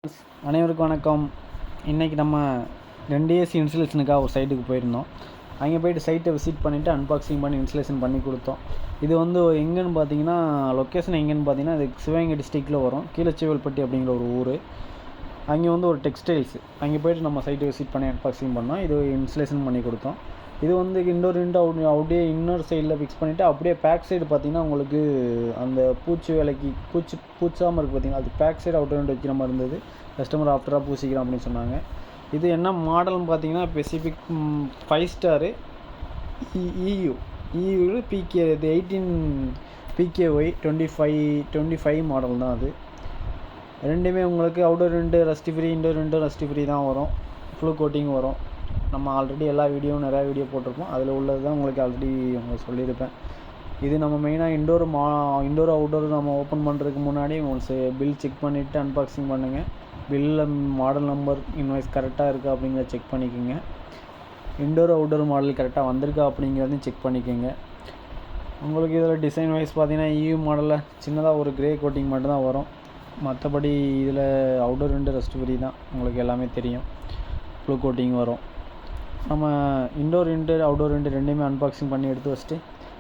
அனைவருக்கும் வணக்கம். இன்றைக்கி நம்ம 2 ஏசி இன்ஸ்டலேஷனுக்காக ஒரு சைட்டுக்கு போயிருந்தோம். அங்கே போய்ட்டு சைட்டை விசிட் பண்ணிவிட்டு அன்பாக்சிங் பண்ணி இன்ஸ்டலேஷன் பண்ணி கொடுத்தோம். இது வந்து எங்கேன்னு பார்த்தீங்கன்னா, லொக்கேஷன் எங்கேன்னு பார்த்தீங்கன்னா, இது சிவகங்கை டிஸ்ட்ரிக்டில் வரும். கீழச்சிவல்பட்டி அப்படிங்கிற ஒரு ஊர். அங்கே வந்து ஒரு டெக்ஸ்டைல்ஸ், அங்கே போய்ட்டு நம்ம சைட்டை விசிட் பண்ணி அன்பாக்சிங் பண்ணோம். இது இன்ஸ்டலேஷன் பண்ணி கொடுத்தோம். இது வந்து இன்டோர் அப்படியே இன்னொரு சைடில் ஃபிக்ஸ் பண்ணிவிட்டு அப்படியே பேக் சைடு பார்த்திங்கன்னா உங்களுக்கு அந்த பூச்சி வேலைக்கு பூச்சாமல் இருக்குது பார்த்திங்கன்னா, அது பேக் சைடு அவுட்டர் விண்டு வைக்கிற மாதிரி இருந்தது. கஸ்டமர் ஆஃப்டராக பூசிக்கிறோம் அப்படின்னு சொன்னாங்க. இது என்ன மாடல்னு பார்த்தீங்கன்னா பெசிஃபிக் 5 ஸ்டாரு EU பிகே. இது 18 PKY 25 மாடல் தான். அது ரெண்டுமே உங்களுக்கு அவுட்டர் விண்டு ரஸ்ட் ஃப்ரீ, இன்டோர் விண்டு ரஸ்ட் ஃப்ரீ தான் வரும். ஃபுல் கோட்டிங் வரும். நம்ம ஆல்ரெடி எல்லா நிறையா வீடியோ போட்டிருப்போம். அதில் உள்ளது தான் உங்களுக்கு ஆல்ரெடி உங்களுக்கு சொல்லியிருப்பேன். இது நம்ம மெயினாக இன்டோர் அவுட்டோர் நம்ம ஓப்பன் பண்ணுறதுக்கு முன்னாடி ஒன்ஸ் பில் செக் பண்ணிவிட்டு அன்பாக்சிங் பண்ணுங்கள். பில்லில் மாடல் நம்பர் இன்வாய்ஸ் கரெக்டாக இருக்கா அப்படிங்கிறத செக் பண்ணிக்கோங்க. இன்டோர் அவுட்டோர் மாடல் கரெக்டாக வந்திருக்கா அப்படிங்கிறதையும் செக் பண்ணிக்கோங்க. உங்களுக்கு இதில் டிசைன் வைஸ் பார்த்தீங்கன்னா EU மாடலில் சின்னதாக ஒரு கிரே கோட்டிங் மட்டும்தான் வரும். மற்றபடி இதில் அவுட்டோர் விண்டு ரஸ்ட் ஃப்ரீ தான், உங்களுக்கு எல்லாமே தெரியும். ப்ளூ கோட்டிங் வரும். நம்ம இன்டோர் விண்டு அவுட்டோர் விண்டு ரெண்டுமே அன்பாக்சிங் பண்ணி எடுத்து வச்சுட்டு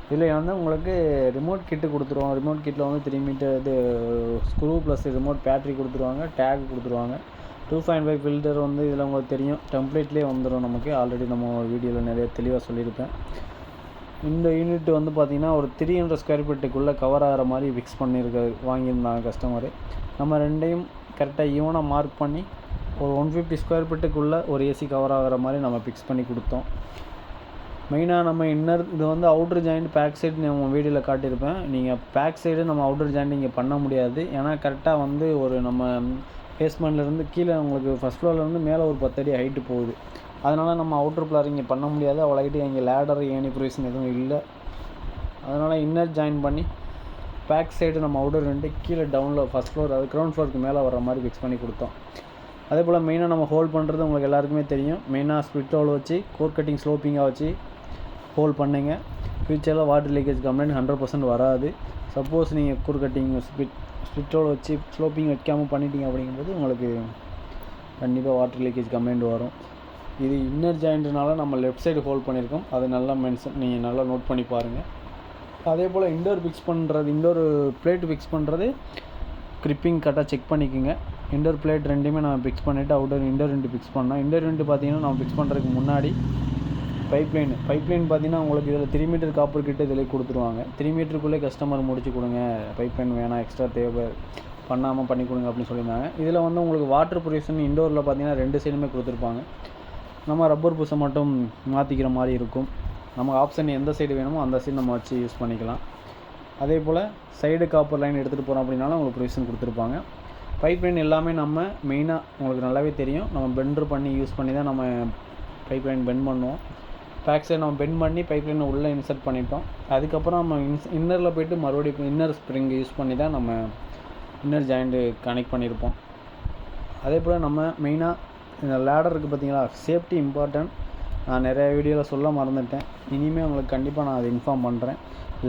இதில் வந்து உங்களுக்கு ரிமோட் கிட்டு கொடுத்துருவோம். ரிமோட் கிட்டில் வந்து 3 மீட்டர் இது ஸ்க்ரூ ப்ளஸ் ரிமோட் பேட்ரி கொடுத்துருவாங்க, டேக் கொடுத்துருவாங்க. 2.5 ஃபில்டர் வந்து இதில் உங்களுக்கு தெரியும், டெம்ப்ளேட்லேயே வந்துடும் நமக்கு. ஆல்ரெடி நம்ம வீடியோவில் நிறைய தெளிவாக சொல்லியிருப்பேன். இந்த யூனிட் வந்து பார்த்திங்கன்னா ஒரு 300 ஸ்கொயர் ஃபீட்டுக்குள்ளே கவர் ஆகிற மாதிரி ஃபிக்ஸ் வாங்கியிருந்தாங்க கஸ்டமரு. நம்ம ரெண்டையும் கரெக்டாக ஈவனாக மார்க் பண்ணி ஒரு 150 ஸ்கொயர் ஃபீட்டுக்குள்ளே ஒரு ஏசி கவர் ஆகிற மாதிரி நம்ம ஃபிக்ஸ் பண்ணி கொடுத்தோம். மெயினாக நம்ம இது வந்து அவுட்டர் ஜாயிண்ட் பேக் சைடு நம்ம வீடியோவில் காட்டியிருப்பேன். நீங்கள் பேக் சைடு நம்ம அவுட்டர் ஜாயிண்ட் இங்கே பண்ண முடியாது. ஏன்னா கரெக்டாக வந்து ஒரு நம்ம பேஸ்மெண்ட்லேருந்து கீழே உங்களுக்கு ஃபஸ்ட் ஃப்ளோர்லேருந்து மேலே ஒரு 10 அடி ஹைட்டு போகுது. அதனால் நம்ம அவுட்டர் பிளார் இங்கே பண்ண முடியாது. அவ்வளோ ஹைட்டு இங்கே லேடர் ஏணி ப்ரொவிஷன் எதுவும் இல்லை. அதனால் இன்னர் ஜாயின் பண்ணி பேக் சைடு நம்ம அவுட்டர் ரெண்டு கீழே டவுனில் ஃபஸ்ட் ஃப்ளோர், அது கிரவுண்ட் ஃப்ளோருக்கு மேலே வர மாதிரி ஃபிக்ஸ் பண்ணி கொடுத்தோம். அதே போல் மெயினாக நம்ம ஹோல்ட் பண்ணுறது உங்களுக்கு எல்லாருக்குமே தெரியும். மெயினாக ஸ்பிட் ஹோல் வச்சு கோர் கட்டிங் ஸ்லோப்பிங்காக வச்சு ஹோல்ட் பண்ணுங்க. ஃப்யூச்சரில் வாட்டர் லீக்கேஜ் கம்ப்ளைண்ட் 100% வராது. சப்போஸ் நீங்கள் கோர் கட்டிங் ஸ்பிட் ஹோல் வச்சு ஸ்லோப்பிங் வைக்காமல் பண்ணிட்டீங்க அப்படிங்கும்போது உங்களுக்கு கண்டிப்பாக வாட்டர் லீக்கேஜ் கம்ப்ளைண்ட் வரும். இது இன்னர் ஜாயிண்ட்னால நம்ம லெஃப்ட் சைடு ஹோல்ட் பண்ணியிருக்கோம். அது நல்லா நீங்கள் நல்லா நோட் பண்ணி பாருங்கள். அதே போல் இன்டோர் பிளேட் ஃபிக்ஸ் பண்ணுறது கிரிப்பிங் கரெக்டாக செக் பண்ணிக்கோங்க. இன்டோர் பிளேட் ரெண்டுமே நம்ம ஃபிக்ஸ் பண்ணிவிட்டு இன்டோர் விண்டு ஃபிக்ஸ் பண்ணோம். இன்டோர் விண்டு பார்த்தீங்கன்னா நம்ம ஃபிக்ஸ் பண்ணுறதுக்கு முன்னாடி பைப்லைன் பார்த்தீங்கன்னா உங்களுக்கு இதில் 3 மீட்டர் காப்பர் கிட்ட இதில் கொடுத்துருவாங்க. 3 மீட்டருக்குள்ளே கஸ்டமர் முடிச்சு கொடுங்க, பைப்லைன் வேணாம், எக்ஸ்ட்ரா தேவை பண்ணாமல் பண்ணி கொடுங்க அப்படின்னு சொல்லியிருந்தாங்க. இதில் வந்து உங்களுக்கு வாட்டர் ப்ரொவிஷன் இன்டோரில் பார்த்தீங்கன்னா 2 சைடுமே கொடுத்துருப்பாங்க. நம்ம ரப்பர் பூசை மட்டும் மாற்றிக்கிற மாதிரி இருக்கும். நமக்கு ஆப்ஷன் எந்த சைடு வேணுமோ அந்த சைடு நம்ம வச்சு யூஸ் பண்ணிக்கலாம். அதே போல் சைடு காப்பர் லைன் எடுத்துகிட்டு போகிறோம் அப்படின்னாலும் உங்களுக்கு ப்ரொவிஷன் கொடுத்துருப்பாங்க. பைப்லைன் எல்லாமே நம்ம மெயினாக உங்களுக்கு நல்லாவே தெரியும், நம்ம பெண்டர் பண்ணி யூஸ் பண்ணி தான் நம்ம பைப்லைன் பெண்ட் பண்ணுவோம். பேக் சைடு நம்ம பெண்ட் பண்ணி பைப்லைனை உள்ளே இன்சர்ட் பண்ணிட்டோம். அதுக்கப்புறம் நம்ம இன்னரில் போய்ட்டு மறுபடியும் இன்னர் ஸ்ப்ரிங் யூஸ் பண்ணி தான் நம்ம இன்னர் ஜாயிண்ட்டு கனெக்ட் பண்ணியிருப்போம். அதே போல் நம்ம மெயினாக இந்த லேடர் இருக்குது பார்த்தீங்களா, சேஃப்டி இம்பார்ட்டன்ட். நான் நிறைய வீடியோவில் சொல்ல மறந்துட்டேன். இனிமேல் உங்களுக்கு கண்டிப்பாக நான் அதை இன்ஃபார்ம் பண்ணுறேன்.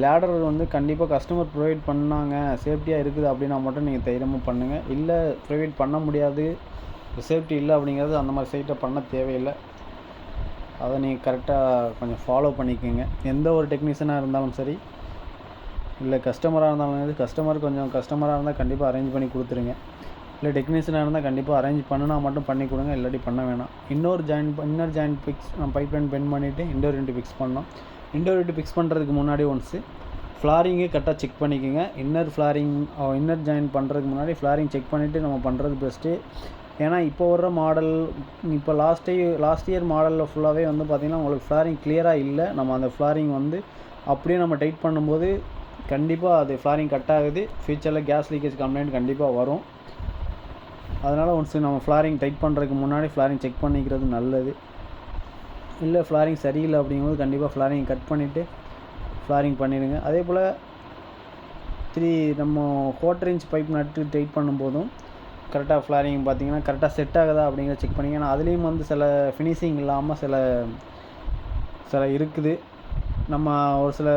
லேடர் வந்து கண்டிப்பாக கஸ்டமர் ப்ரொவைட் பண்ணாங்க, சேஃப்டியாக இருக்குது அப்படின்னா மட்டும் நீங்கள் தைரியமாக பண்ணுங்கள். இல்லை ப்ரொவைட் பண்ண முடியாது, சேஃப்டி இல்லை அப்படிங்கிறது அந்த மாதிரி சைட்டை பண்ண தேவையில்லை. அதை நீங்கள் கரெக்டாக கொஞ்சம் ஃபாலோ பண்ணிக்கோங்க. எந்த ஒரு டெக்னீஷியனாக இருந்தாலும் சரி, இல்லை கஸ்டமராக இருந்தாலும் கஸ்டமராக இருந்தால் கண்டிப்பாக அரேஞ்ச் பண்ணி கொடுத்துருங்க. இல்லை டெக்னீஷியனாக இருந்தால் கண்டிப்பாக அரேஞ்ச் பண்ணினா மட்டும் பண்ணி கொடுங்க, இல்லாட்டி பண்ண வேணாம். இன்னர் ஜாயின் ஃபிக்ஸ் நம்ம பைப்லைன் பெண்ட் பண்ணிவிட்டு இன்டோர் விண்டு ஃபிக்ஸ் பண்ணோம். இன்டோர் விண்டு ஃபிக்ஸ் பண்ணுறதுக்கு முன்னாடி ஒன்ஸு ஃப்ளாரிங்கே கரெக்டாக செக் பண்ணிக்கோங்க. இன்னர் ஜாயின் பண்ணுறதுக்கு முன்னாடி ஃப்ளாரிங் செக் பண்ணிவிட்டு நம்ம பண்ணுறது பெஸ்ட்டு. ஏன்னா இப்போ வர்ற மாடல், இப்போ லாஸ்ட் இயர் மாடலில் ஃபுல்லாகவே வந்து பார்த்திங்கன்னா உங்களுக்கு ஃப்ளாரிங் கிளியராக இல்லை. நம்ம அந்த ஃப்ளாரிங் வந்து அப்படியே நம்ம டைட் பண்ணும்போது கண்டிப்பாக அது ஃப்ளாரிங் கட் ஆகுது. ஃப்யூச்சரில் கேஸ் லீக்கேஜ் கம்ப்ளைண்ட் கண்டிப்பாக வரும். அதனால் ஒன்ஸ் நம்ம ஃப்ளாரிங் டைட் பண்ணுறதுக்கு முன்னாடி ஃப்ளாரிங் செக் பண்ணிக்கிறது நல்லது. இல்லை ஃப்ளாரிங் சரியில்லை அப்படிங்கும்போது கண்டிப்பாக ஃப்ளாரிங் கட் பண்ணிவிட்டு ஃப்ளாரிங் பண்ணிடுங்க. அதே போல் நம்ம 1/4 இன்ச் பைப் நட்டு டைட் பண்ணும்போதும் கரெக்டாக ஃப்ளாரிங் பார்த்திங்கன்னா கரெக்டாக செட் ஆகுதா அப்படிங்கிறத செக் பண்ணிங்க. ஏன்னா அதுலேயும் வந்து சில ஃபினிஷிங் இல்லாமல் சில இருக்குது. நம்ம ஒரு சில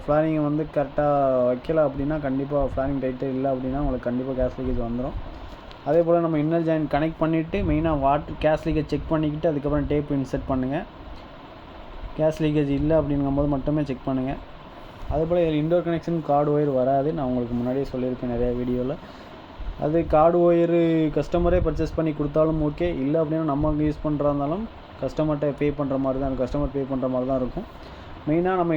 ஃப்ளாரிங்கை வந்து கரெக்டாக வைக்கல அப்படின்னா கண்டிப்பாக ஃப்ளாரிங் டைட்டு இல்லை அப்படின்னா உங்களுக்கு கண்டிப்பாக கேஸ் லீக்கேஜ் வந்துடும். அதே போல் நம்ம இன்னர் ஜாயின் கனெக்ட் பண்ணிவிட்டு மெயினாக கேஸ் லீக்கேஜ் செக் பண்ணிக்கிட்டு அதுக்கப்புறம் டேப் இன்சர்ட் பண்ணுங்கள். கேஸ் லீக்கேஜ் இல்லை அப்படிங்கும்போது மட்டுமே செக் பண்ணுங்கள். அதே போல் இதில் இன்டோர் கனெக்ஷன் கார்டு ஒயர் வராது. நான் உங்களுக்கு முன்னாடியே சொல்லியிருக்கேன் நிறையா வீடியோவில். அது கார்டு ஒயரு கஸ்டமரே பர்ச்சேஸ் பண்ணி கொடுத்தாலும் ஓகே, இல்லை அப்படின்னா நம்ம யூஸ் பண்ணுறா இருந்தாலும் கஸ்டமர்கிட்ட பே பண்ணுற மாதிரி தான் இருக்கும். கஸ்டமர் பே பண்ணுற மாதிரி தான் இருக்கும். மெயினாக நம்ம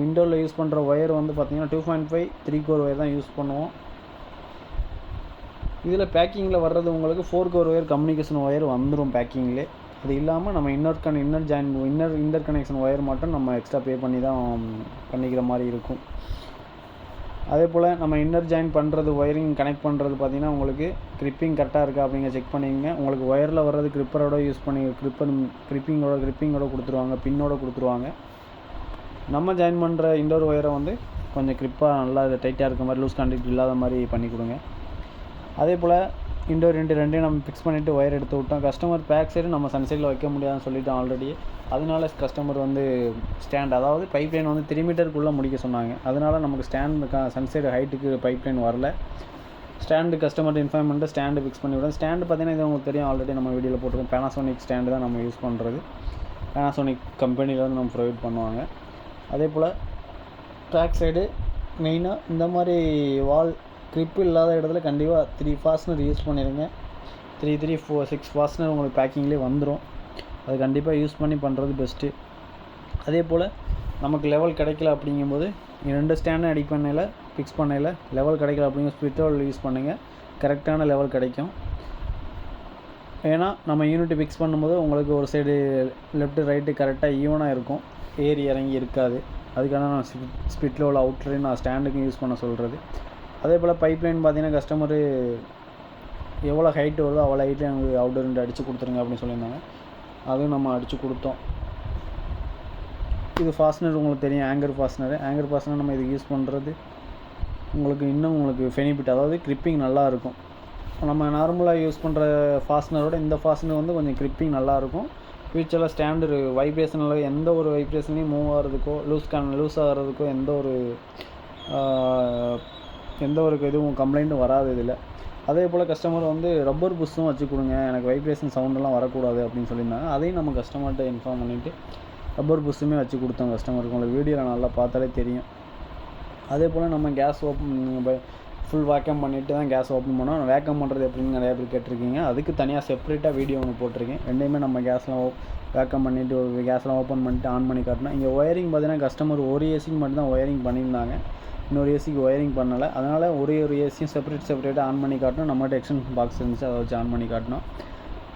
இண்டோரில் யூஸ் பண்ணுற ஒயர் வந்து பார்த்திங்கன்னா 2.5 3 கோர் ஒயர் தான் யூஸ் பண்ணுவோம். இதில் பேக்கிங்கில் வர்றது உங்களுக்கு 4 கோர் ஒயர் கம்யூனிகேஷன் ஒயர் வந்துடும் பேக்கிங்லே. அது இல்லாமல் நம்ம இன்டர் கனெக்ஷன் ஒயர் மட்டும் நம்ம எக்ஸ்ட்ரா பே பண்ணி தான் பண்ணிக்கிற மாதிரி இருக்கும். அதே போல் நம்ம இன்னர் ஜாயின் பண்ணுறது ஒயரிங் கனெக்ட் பண்ணுறது பார்த்திங்கன்னா உங்களுக்கு கிரிப்பிங் கரெக்டாக இருக்கா அப்படிங்க செக் பண்ணிக்கங்க. உங்களுக்கு ஒயரில் வர்றது கிரிப்பரோட யூஸ் பண்ணி கிரிப்பிங்கோட கொடுத்துருவாங்க, பின்னோட கொடுத்துருவாங்க. நம்ம ஜாயின் பண்ணுற இண்டோர் ஒயரை வந்து கொஞ்சம் கிரிப்பாக நல்லா டைட்டாக இருக்க மாதிரி, லூஸ் கான்டாக்ட் இல்லாத மாதிரி பண்ணி கொடுங்க. அதே போல் இண்டோர் ரெண்டையும் நம்ம ஃபிக்ஸ் பண்ணிவிட்டு ஒயர் எடுத்து விட்டோம். கஸ்டமர் பேக் சைடு நம்ம சன் சைடில் வைக்க முடியாதுன்னு சொல்லிட்டோம் ஆல்ரெடி. அதனால கஸ்டமர் வந்து ஸ்டாண்ட், அதாவது பைப் லைன் வந்து 3 மீட்டருக்குள்ளே முடிக்க சொன்னாங்க. அதனால் நமக்கு ஸ்டாண்டு சன் சைடு ஹைட்டுக்கு பைப் லைன் வரல. ஸ்டாண்டு கஸ்டமர்கிட்ட இன்ஃபார்ம் பண்ணிட்டு ஸ்டாண்டு ஃபிக்ஸ் பண்ணி விடுறோம். ஸ்டாண்டு பார்த்தீங்கன்னா இது உங்களுக்கு தெரியும், ஆல்ரெடி நம்ம வீடியோவில் போட்டிருக்கோம். பேனாசோனிக் ஸ்டாண்டு தான் நம்ம யூஸ் பண்ணுறது. பேனாசோனிக் கம்பெனியில் வந்து நம்ம ப்ரொவைட் பண்ணுவாங்க. அதே போல் பேக் சைடு மெயினாக இந்த மாதிரி வால் கிரிப்பு இல்லாத இடத்துல கண்டிப்பாக 3 ஃபாஸ்னர் யூஸ் பண்ணிடுங்க. 3 3 4 6 ஃபாஸ்னர் உங்களுக்கு பேக்கிங்லேயே வந்துடும். அது கண்டிப்பாக யூஸ் பண்ணி பண்ணுறது பெஸ்ட்டு. அதே போல் நமக்கு லெவல் கிடைக்கல அப்படிங்கும்போது 2 ஸ்டாண்டும் அடி பண்ணையில் ஃபிக்ஸ் பண்ணையில் லெவல் கிடைக்கல அப்படிங்கிற ஸ்பிளிட் லெவல் யூஸ் பண்ணுங்கள். கரெக்டான லெவல் கிடைக்கும். ஏன்னா நம்ம யூனிட் ஃபிக்ஸ் பண்ணும்போது உங்களுக்கு ஒரு சைடு லெஃப்ட்டு ரைட்டு கரெக்டாக ஈவனாக இருக்கும், ஏறி இறங்கி இருக்காது. அதுக்காக நான் ஸ்பிளிட் லெவல் அவுட்லைன் நான் ஸ்டாண்டுக்கும் யூஸ் பண்ண சொல்கிறது. அதே போல் பைப் லைன் பார்த்திங்கன்னா கஸ்டமரு எவ்வளோ ஹைட்டு வருதோ அவ்வளோ ஹைட்டில் எனக்கு அவுட்டர் 2 அடித்து கொடுத்துருங்க அப்படின்னு சொல்லியிருந்தாங்க. அதுவும் நம்ம அடித்து கொடுத்தோம். இது ஃபாஸ்னர் உங்களுக்கு தெரியும், ஆங்கர் ஃபாஸ்னர் நம்ம இதுக்கு யூஸ் பண்ணுறது உங்களுக்கு பெனிஃபிட், அதாவது கிரிப்பிங் நல்லாயிருக்கும். நம்ம நார்மலாக யூஸ் பண்ணுற ஃபாஸ்னரோட இந்த ஃபாஸ்னர் வந்து கொஞ்சம் கிரிப்பிங் நல்லாயிருக்கும். ஃபியூச்சரில் ஸ்டாண்டு வைப்ரேஷனில் எந்த ஒரு வைப்ரேஷன்லையும் மூவ் ஆகிறதுக்கோ லூஸ் ஆகிறதுக்கோ எந்த ஒரு இதுவும் கம்ப்ளைண்ட்டும் வராது இதில். அதே போல் கஸ்டமர் வந்து ரப்பர் புஷ்ஷும் வச்சு கொடுங்க, எனக்கு வைப்ரேஷன் சவுண்டெல்லாம் வரக்கூடாது அப்படின்னு சொல்லியிருந்தாங்க. அதையும் நம்ம கஸ்டமர்கிட்ட இன்ஃபார்ம் பண்ணிவிட்டு ரப்பர் புஷ்ஷுமே வச்சு கொடுத்தோம் கஸ்டமருக்கு. உங்களுக்கு வீடியோவில் நல்லா பார்த்தாலே தெரியும். அதே போல் நம்ம கேஸ் ஃபுல் வேக்கம் பண்ணிவிட்டு தான் கேஸ் ஓப்பன் பண்ணோம். வேக்கம் பண்ணுறது எப்படின்னு நிறையா பேர் கேட்டிருக்கீங்க. அதுக்கு தனியாக செப்பரேட்டாக வீடியோ ஒன்று போட்டிருக்கேன். ரெண்டையுமே நம்ம கேஸ்லாம் வேக்கம் பண்ணிவிட்டு கேஸ்லாம் ஓப்பன் பண்ணிவிட்டு ஆன் பண்ணி காட்டினோம். இங்கே ஒயரிங் பார்த்தீங்கன்னா கஸ்டமர் ஒரு ஏசிக்கு மட்டும் தான் ஒயரிங் பண்ணியிருந்தாங்க, இன்னொரு ஏசிக்கு ஒயரிங் பண்ணலை. அதனால் ஒரு ஏசியும் செப்பரேட்டாக ஆன் பண்ணி காட்டணும். நம்மகிட்ட எக்ஸ்டென்ஷன் பாக்ஸ் இருந்துச்சு, அதை வச்சு ஆன் பண்ணி காட்டணும்.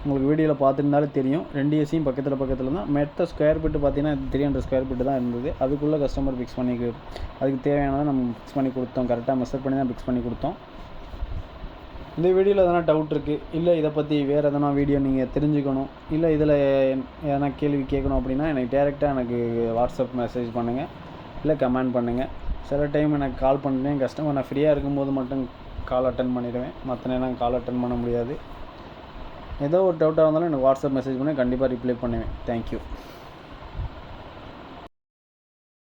உங்களுக்கு வீடியோவில் பார்த்துருந்தாலே தெரியும். 2 ஏசியும் பக்கத்தில் தான். மெத்த ஸ்கொயர் ஃபீட்டு பார்த்தீங்கன்னா 300 ஸ்கொயர் ஃபீட்டு தான் இருந்தது. அதுக்குள்ளே கஸ்டமர் ஃபிக்ஸ் பண்ணி அதுக்கு தேவையானதை நம்ம ஃபிக்ஸ் பண்ணி கொடுத்தோம். கரெக்டாக மெஷர் பண்ணி தான் ஃபிக்ஸ் பண்ணி கொடுத்தோம். இந்த வீடியோவில் எதனா டவுட் இருக்குது, இல்லை இதை பற்றி வேறு எதனா வீடியோ நீங்கள் தெரிஞ்சுக்கணும், இல்லை இதில் எதனா கேள்வி கேட்கணும் அப்படின்னா எனக்கு டேரெக்டாக எனக்கு வாட்ஸ்அப் மெசேஜ் பண்ணுங்கள், இல்லை கமெண்ட் பண்ணுங்கள். சில டைம் எனக்கு கால் பண்ணுறேன் கஸ்டமர், நான் ஃப்ரீயாக இருக்கும்போது மட்டும் கால் அட்டன் பண்ணிடுவேன், மற்ற நேரம் கால் அட்டன் பண்ண முடியாது. ஏதோ ஒரு டவுட்டாக இருந்தாலும் எனக்கு வாட்ஸ்அப் மெசேஜ் பண்ணி கண்டிப்பாக ரிப்ளை பண்ணுவேன். தேங்க்யூ.